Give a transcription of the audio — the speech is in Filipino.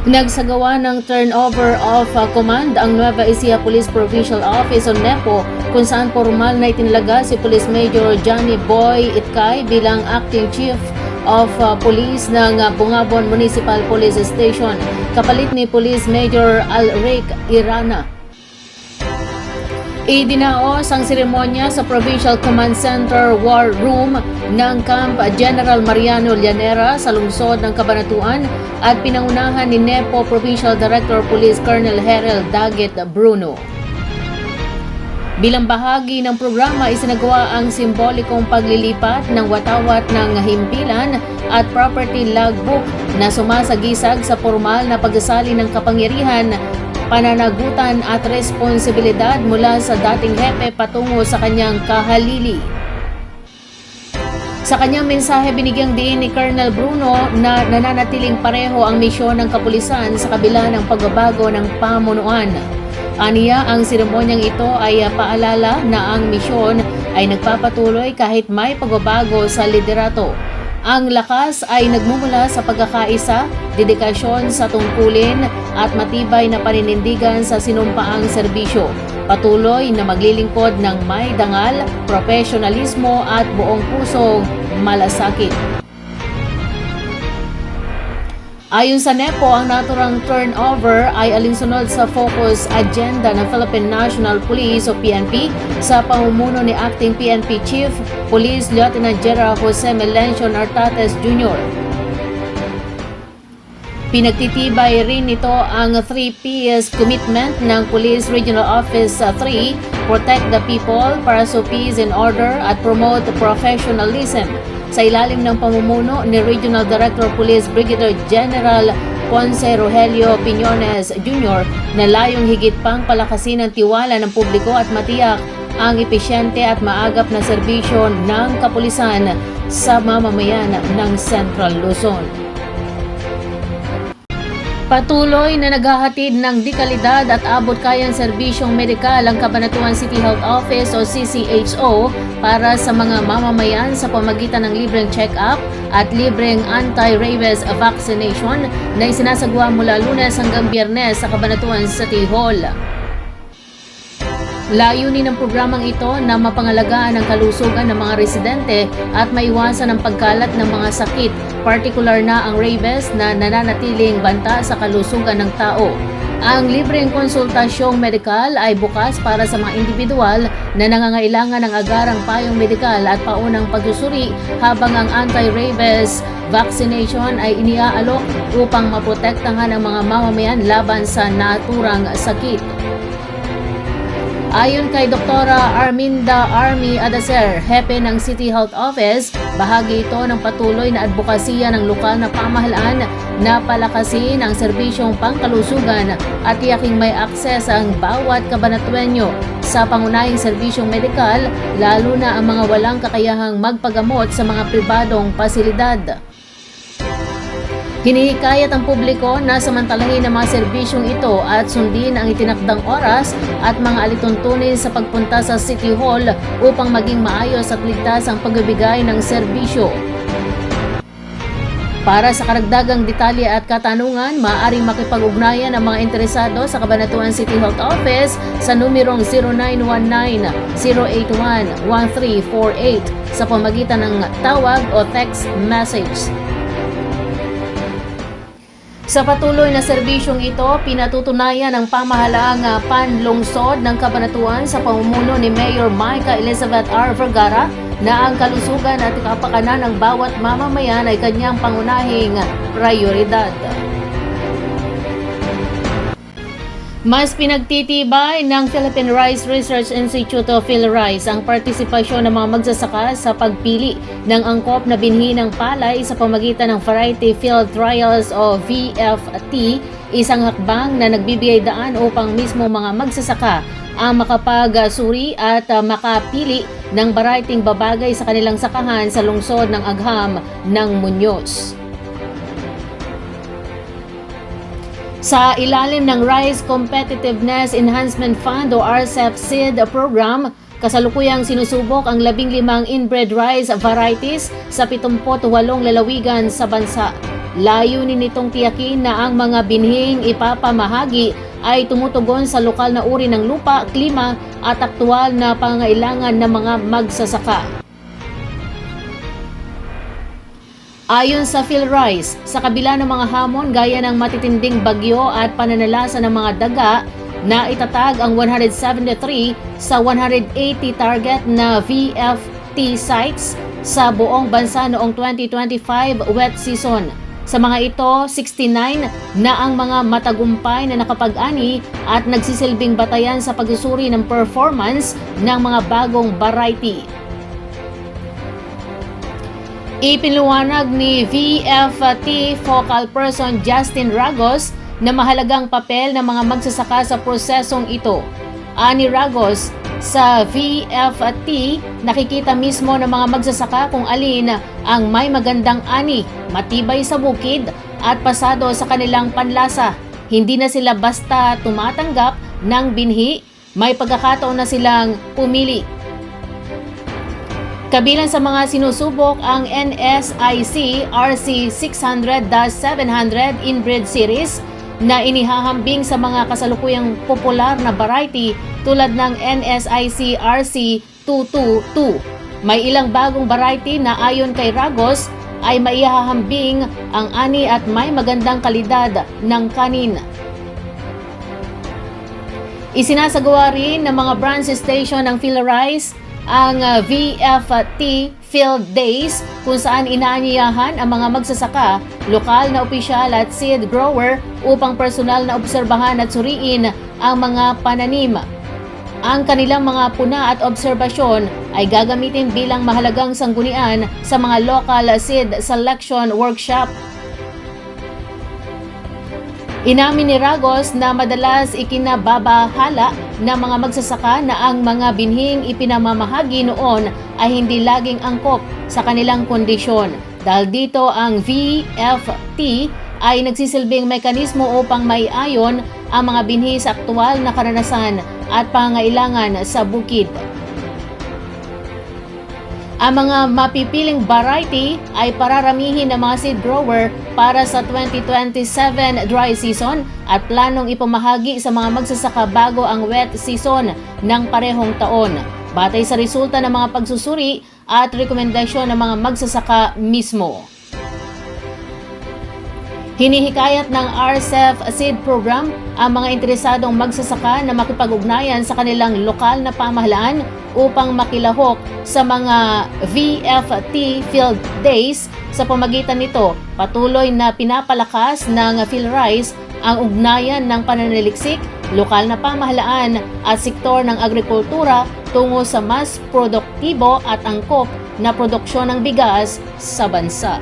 Nagsagawa ng turnover of command ang Nueva Ecija Police Provincial Office o NEPO kung saan formal na itinalaga si Police Major Johnny Boy Itkay bilang Acting Chief of Police ng Bungabon Municipal Police Station kapalit ni Police Major Alric Irana. Idinaos ang seremonya sa Provincial Command Center War Room ng Camp General Mariano Llanera sa lungsod ng Cabanatuan at pinangunahan ni NEPO Provincial Director Police Colonel Herel Daget Bruno. Bilang bahagi ng programa, isinagawa ang simbolikong paglilipat ng watawat ng himpilan at property logbook na sumasagisag sa formal na pagsasali ng kapangyarihan, pananagutan at responsibilidad mula sa dating hepe patungo sa kanyang kahalili. Sa kanyang mensahe, binigyang diin ni Colonel Bruno na nananatiling pareho ang misyon ng kapulisan sa kabila ng pagbabago ng pamunuan. Aniya, ang seremonyang ito ay paalala na ang misyon ay nagpapatuloy kahit may pagbabago sa liderato. Ang lakas ay nagmumula sa pagkakaisa, dedikasyon sa tungkulin at matibay na paninindigan sa sinumpaang serbisyo. Patuloy na maglilingkod ng may dangal, profesionalismo at buong pusong malasakit. Ayon sa NEPO, ang naturang turnover ay alinsunod sa focus agenda ng Philippine National Police o PNP sa pamumuno ni Acting PNP Chief Police Lieutenant General Jose Melencio Artates Jr. Pinagtitibay rin nito ang 3Ps commitment ng Police Regional Office 3, protect the people, pursue peace and order at promote professionalism. Sa ilalim ng pamumuno ni Regional Director Police Brigadier General Ponce Rogelio Piñones Jr. na layong higit pang palakasin ang tiwala ng publiko at matiyak ang epesyente at maagap na serbisyo ng kapulisan sa mamamayan ng Central Luzon. Patuloy na naghahatid ng dekalidad at abot-kayang serbisyong medikal ang Cabanatuan City Health Office o CCHO para sa mga mamamayan sa pamagitan ng libreng check-up at libreng anti-rabies vaccination na isinasagawa mula Lunes hanggang Biyernes sa Cabanatuan City Hall. Layunin ng programang ito na mapangalagaan ang kalusugan ng mga residente at maiwasan ang pagkalat ng mga sakit, partikular na ang rabies na nananatiling banta sa kalusugan ng tao. Ang libreng konsultasyong medikal ay bukas para sa mga individual na nangangailangan ng agarang payong medikal at paunang pagsusuri habang ang anti-rabies vaccination ay iniaalok upang maprotektahan ang mga mamamayan laban sa naturang sakit. Ayon kay Dr. Arminda Army Adaser, hepe ng City Health Office, bahagi ito ng patuloy na advokasya ng lokal na pamahalaan na palakasin ang serbisyong pangkalusugan at tiyaking may akses ang bawat Cabanatuenyo sa pangunahing serbisyong medikal, lalo na ang mga walang kakayahang magpagamot sa mga pribadong pasilidad. Hinihikayat ang publiko na samantalahin ang mga serbisyong ito at sundin ang itinakdang oras at mga alituntunin sa pagpunta sa City Hall upang maging maayos at ligtas ang pagbibigay ng serbisyo. Para sa karagdagang detalye at katanungan, maaaring makipag-ugnayan ang mga interesado sa Cabanatuan City Health Office sa numerong 0919-081-1348 sa pamagitan ng tawag o text message. Sa patuloy na serbisyong ito, pinatutunayan ng pamahalaang panlungsod ng Cabanatuan sa pamumuno ni Mayor Micah Elizabeth R. Vergara na ang kalusugan at kapakanan ng bawat mamamayan ay kanyang pangunahing prioridad. Mas pinagtitibay ng Philippine Rice Research Institute o PhilRice ang partisipasyon ng mga magsasaka sa pagpili ng angkop na binhi ng palay sa pamagitan ng Variety Field Trials o VFT, isang hakbang na nagbibigay daan upang mismo mga magsasaka ang makapagsuri at makapili ng barateng babagay sa kanilang sakahan sa lungsod ng Agham ng Muñoz. Sa ilalim ng Rice Competitiveness Enhancement Fund o RCEP SEED program, kasalukuyang sinusubok ang 15 inbred rice varieties sa 78 lalawigan sa bansa. Layunin nitong tiyakin na ang mga binhing ipapamahagi ay tumutugon sa lokal na uri ng lupa, klima at aktual na pangangailangan ng mga magsasaka. Ayon sa PhilRice, sa kabila ng mga hamon gaya ng matitinding bagyo at pananalasa ng mga daga, na itatag ang 173 sa 180 target na VFT sites sa buong bansa noong 2025 wet season. Sa mga ito, 69 na ang mga matagumpay na nakapag-ani at nagsisilbing batayan sa pagsusuri ng performance ng mga bagong variety. Ipinaliwanag ni VFT Focal Person Justin Ragos na mahalagang papel ng mga magsasaka sa prosesong ito. Ani Ragos, sa VFT, nakikita mismo ng mga magsasaka kung alin ang may magandang ani, matibay sa bukid at pasado sa kanilang panlasa. Hindi na sila basta tumatanggap ng binhi, may pagkakataon na silang pumili. Kabilang sa mga sinusubok ang NSIC RC600-700 Inbred Series na inihahambing sa mga kasalukuyang popular na variety tulad ng NSIC RC222. May ilang bagong variety na ayon kay Ragos ay maihahambing ang ani at may magandang kalidad ng kanin. Isinasagawa rin ng mga branch station ng PhilRice ang VFT Field Days kung saan inaanyayahan ang mga magsasaka, lokal na opisyal at seed grower upang personal na obserbahan at suriin ang mga pananim. Ang kanilang mga puna at obserbasyon ay gagamitin bilang mahalagang sanggunian sa mga local seed selection workshop. Inamin ni Ragos na madalas ikinababahala ng mga magsasaka na ang mga binhing ipinamamahagi noon ay hindi laging angkop sa kanilang kondisyon. Dahil dito ang VFT ay nagsisilbing mekanismo upang maiayon ang mga binhi sa aktual na karanasan at pangailangan sa bukid. Ang mga mapipiling variety ay pararamihin ng mga seed grower para sa 2027 dry season at planong ipamahagi sa mga magsasaka bago ang wet season ng parehong taon, batay sa resulta ng mga pagsusuri at rekomendasyon ng mga magsasaka mismo. Hinihikayat ng RCEF Seed Program ang mga interesadong magsasaka na makipag-ugnayan sa kanilang lokal na pamahalaan upang makilahok sa mga VFT Field Days. Sa pamagitan nito, patuloy na pinapalakas ng PhilRice ang ugnayan ng pananaliksik, lokal na pamahalaan at sektor ng agrikultura tungo sa mas produktibo at angkop na produksyon ng bigas sa bansa.